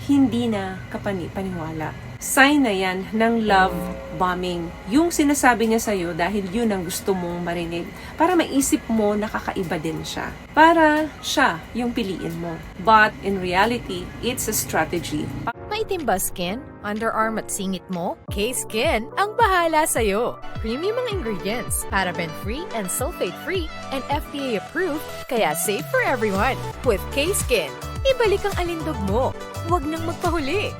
hindi na kapani-paniwala. Sign na yan ng love bombing. Yung sinasabi niya sa'yo dahil yun ang gusto mong marinig. Para maisip mo na kakaiba din siya. Para siya yung piliin mo. But in reality, it's a strategy. Maitim ba skin? Underarm at singit mo? K-Skin ang bahala sa'yo. Premium ang ingredients, paraben-free and sulfate-free, and FDA-approved, kaya safe for everyone. With K-Skin, ibalik ang alindog mo. Huwag nang magpahuli.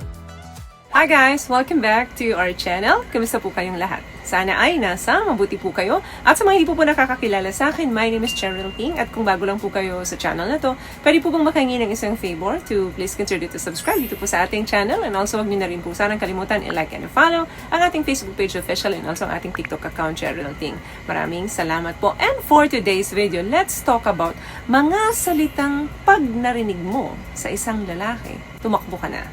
Hi guys! Welcome back to our channel. Kamusta po kayong lahat? Sana ay nasa mabuti po kayo. At sa mga hindi po nakakakilala sa akin, my name is Cheryl Ting. At kung bago lang po kayo sa channel na to, pwede po bang makahingi ng isang favor to please consider to subscribe dito po sa ating channel. And also, huwag niyo na rin po sanang kalimutan i-like and follow ang ating Facebook page official and also ang ating TikTok account, Cheryl Ting. Maraming salamat po. And for today's video, let's talk about mga salitang pag narinig mo sa isang lalaki, tumakbo ka na.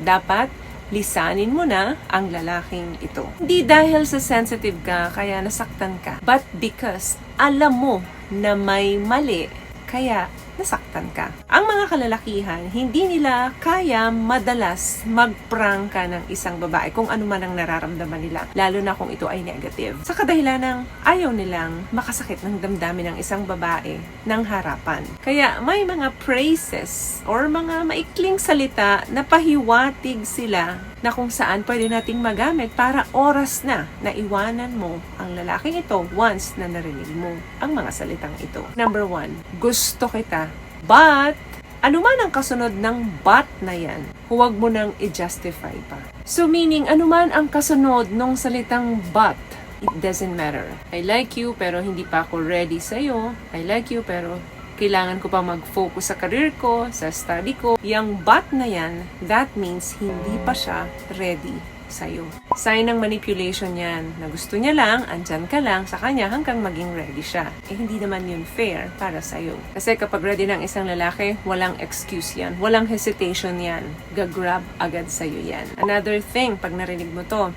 Dapat lisanin mo na ang lalaking ito. Hindi dahil sa sensitive ka, kaya nasaktan ka. But because alam mo na may mali, kaya nasaktan ka. Ang mga kalalakihan, hindi nila kaya madalas magprangka ng isang babae kung ano man ang nararamdaman nila, lalo na kung ito ay negative. Sa kadahilan ng ayaw nilang makasakit ng damdamin ng isang babae ng harapan. Kaya may mga phrases or mga maikling salita na pahiwatig sila na kung saan pwede nating magamit para oras na iwanan mo ang lalaking ito once na narinig mo ang mga salitang ito. Number 1, gusto kita. But, anuman ang kasunod ng but na yan, huwag mo nang i-justify pa. So meaning, anuman ang kasunod ng salitang but, it doesn't matter. I like you pero hindi pa ako ready sa'yo. I like you pero kailangan ko pa mag-focus sa career ko, sa study ko. Yang but na yan, that means hindi pa siya ready sa'yo. Sign ng manipulation yan, na gusto niya lang, andyan ka lang sa kanya hanggang maging ready siya. Hindi naman yun fair para sa'yo. Kasi kapag ready ng isang lalaki, walang excuse yan, walang hesitation yan. Gagrab agad sa'yo yan. Another thing, pag narinig mo to,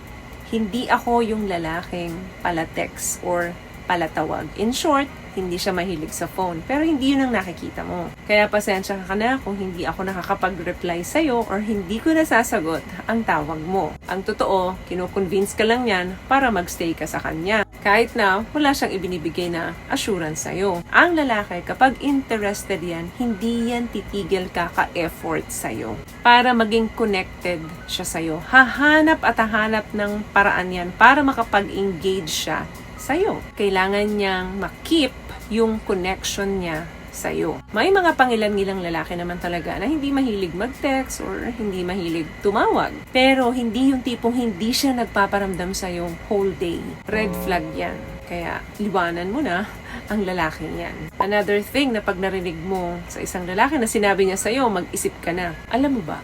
hindi ako yung lalaking pala-text or palatawag. In short, hindi siya mahilig sa phone. Pero hindi yun ang nakikita mo. Kaya pasensya ka na kung hindi ako nakakapag-reply sa'yo or hindi ko nasasagot ang tawag mo. Ang totoo, kinukonvince ka lang yan para magstay ka sa kanya. Kahit na wala siyang ibinibigay na assurance sa'yo. Ang lalaki, kapag interested yan, hindi yan titigil kaka-effort sa'yo. Para maging connected siya sa'yo. Hahanap at hahanap ng paraan yan para makapag-engage siya sa'yo. Kailangan niyang makip yung connection niya sa'yo. May mga pangilan-ngilang lalaki naman talaga na hindi mahilig mag-text or hindi mahilig tumawag. Pero hindi yung tipong hindi siya nagpaparamdam sa'yo whole day. Red flag yan. Kaya liwanan mo na ang lalaking yan. Another thing na pag narinig mo sa isang lalaki na sinabi niya sa'yo, mag-isip ka na. Alam mo ba,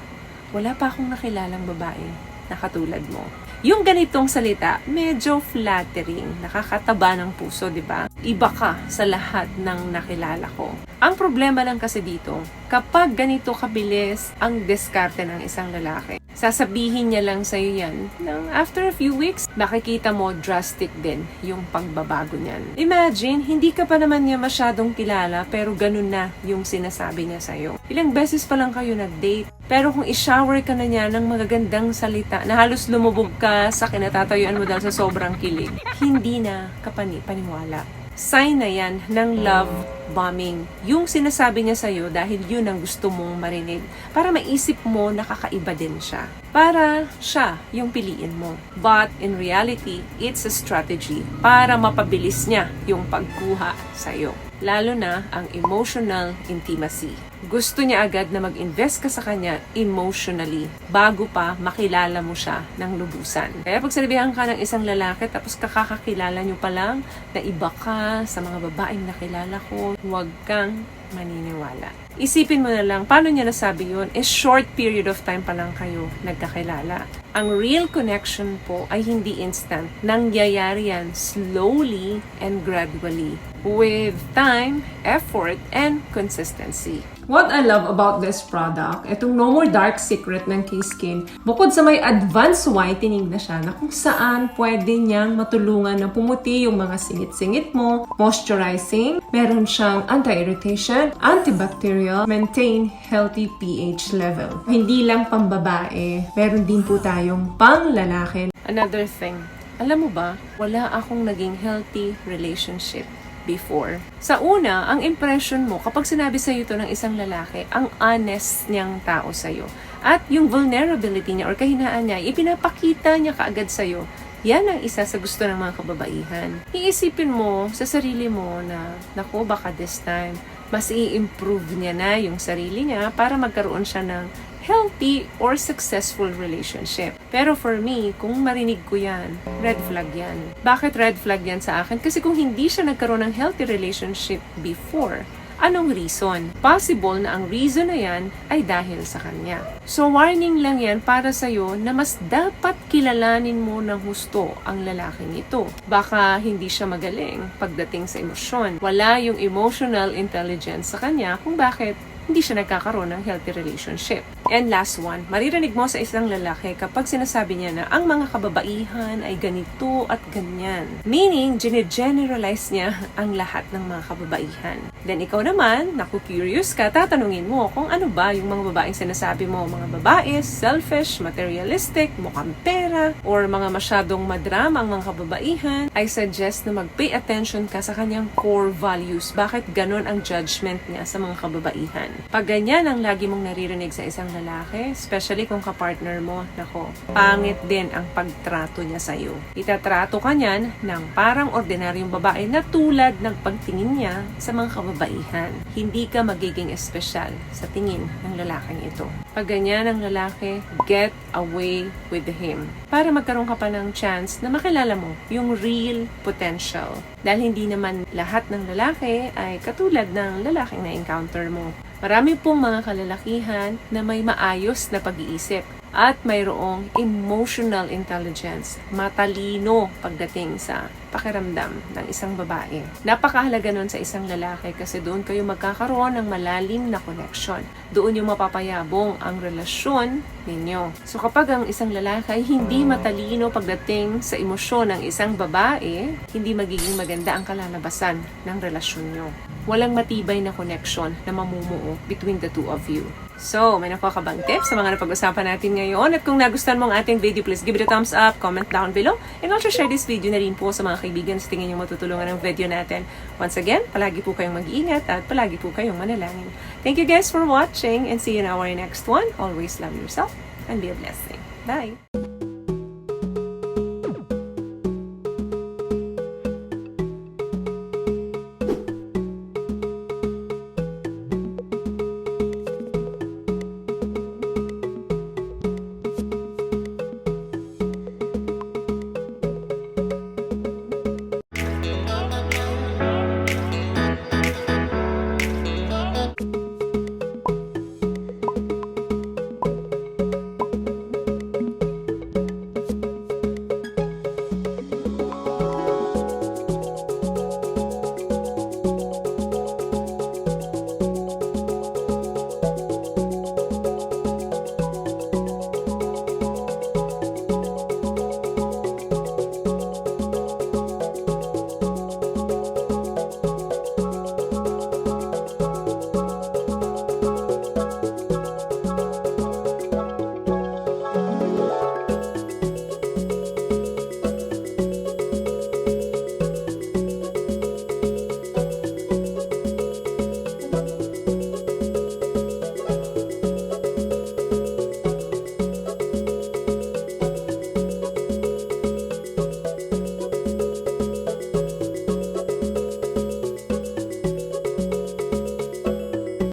wala pa akong nakilalang babae na katulad mo. Yung ganitong salita, medyo flattering, nakakataba ng puso, di ba? Iba ka sa lahat ng nakilala ko. Ang problema lang kasi dito, kapag ganito kabilis ang diskarte ng isang lalaki, sasabihin niya lang sa'yo yan, nang after a few weeks, makikita mo drastic din yung pagbabago niyan. Imagine, hindi ka pa naman niya masyadong kilala, pero ganun na yung sinasabi niya sa'yo. Ilang beses pa lang kayo nag-date, pero kung i-shower ka na niya ng magagandang salita na halos lumubog ka sa kinatatayuan mo dahil sa sobrang kilig, hindi na kapani-paniwala. Sign na yan ng love bombing. Yung sinasabi niya sa'yo dahil yun ang gusto mong marinig. Para maisip mo na kakaiba din siya. Para siya yung piliin mo. But in reality, it's a strategy para mapabilis niya yung pagkuha sa'yo. Lalo na ang emotional intimacy. Gusto niya agad na mag-invest ka sa kanya emotionally bago pa makilala mo siya ng lubusan. Kaya pag sinabihan ka ng isang lalaki tapos kakakilala nyo pa lang na iba ka sa mga babaeng nakilala ko, huwag kang maniniwala. Isipin mo na lang, paano niya nasabi yun? Short period of time pa lang kayo nagkakilala. Ang real connection po ay hindi instant. Nangyayari yan slowly and gradually with time, effort, and consistency. What I love about this product, itong No More Dark Secret ng K-Skin, bukod sa may advanced whitening na siya na kung saan pwede niyang matulungan na pumuti yung mga singit-singit mo, moisturizing, meron siyang anti-irritation, antibacterial, maintain healthy pH level. Hindi lang pambabae, meron din po tayong pang-lalaki. Another thing, alam mo ba, wala akong naging healthy relationship before. Sa una, ang impression mo kapag sinabi sa'yo ito ng isang lalaki, ang honest niyang tao sa'yo. At yung vulnerability niya or kahinaan niya, ipinapakita niya kaagad sa'yo. Yan ang isa sa gusto ng mga kababaihan. Iisipin mo sa sarili mo na, naku, baka this time, mas i-improve niya na yung sarili niya para magkaroon siya ng healthy or successful relationship. Pero for me, kung marinig ko yan, red flag yan. Bakit red flag yan sa akin? Kasi kung hindi siya nagkaroon ng healthy relationship before, anong reason? Possible na ang reason na yan ay dahil sa kanya. So warning lang yan para sa'yo na mas dapat kilalanin mo ng husto ang lalaking ito. Baka hindi siya magaling pagdating sa emosyon. Wala yung emotional intelligence sa kanya kung bakit hindi siya nagkakaroon ng healthy relationship. And last one, maririnig mo sa isang lalaki kapag sinasabi niya na ang mga kababaihan ay ganito at ganyan. Meaning, generalize niya ang lahat ng mga kababaihan. Then ikaw naman, naku-curious ka, tatanungin mo kung ano ba yung mga babaeng sinasabi mo. Mga babae, selfish, materialistic, mukhang pera, or mga masyadong madrama ang mga kababaihan. I suggest na mag-pay attention ka sa kanyang core values. Bakit ganon ang judgment niya sa mga kababaihan? Pag ganyan ang lagi mong naririnig sa isang lalaki, especially kung kapartner mo, nako, pangit din ang pagtrato niya sa'yo. Itatrato ka niyan ng parang ordinaryong babae na tulad ng pagtingin niya sa mga kababaihan. Hindi ka magiging espesyal sa tingin ng lalaking ito. Pag ganyan ang lalaki, get away with him. Para magkaroon ka pa ng chance na makilala mo yung real potential. Dahil hindi naman lahat ng lalaki ay katulad ng lalaking na-encounter mo. Marami pong mga kalalakihan na may maayos na pag-iisip at mayroong emotional intelligence, matalino pagdating sa pakiramdam ng isang babae. Napakahalaga nun sa isang lalaki kasi doon kayo magkakaroon ng malalim na connection. Doon yung mapapayabong ang relasyon ninyo. So kapag ang isang lalaki ay hindi matalino pagdating sa emosyon ng isang babae, hindi magiging maganda ang kalalabasan ng relasyon nyo. Walang matibay na connection na mamumuo between the two of you. So, may nakuha ka bang tips sa mga napag-usapan natin ngayon? At kung nagustuhan mo ang ating video, please give it a thumbs up, comment down below, and also share this video na rin po sa mga kaibigan sa tingin nyo matutulungan ng video natin. Once again, palagi po kayong mag-iingat at palagi po kayong manalangin. Thank you guys for watching and see you in our next one. Always love yourself and be a blessing. Bye!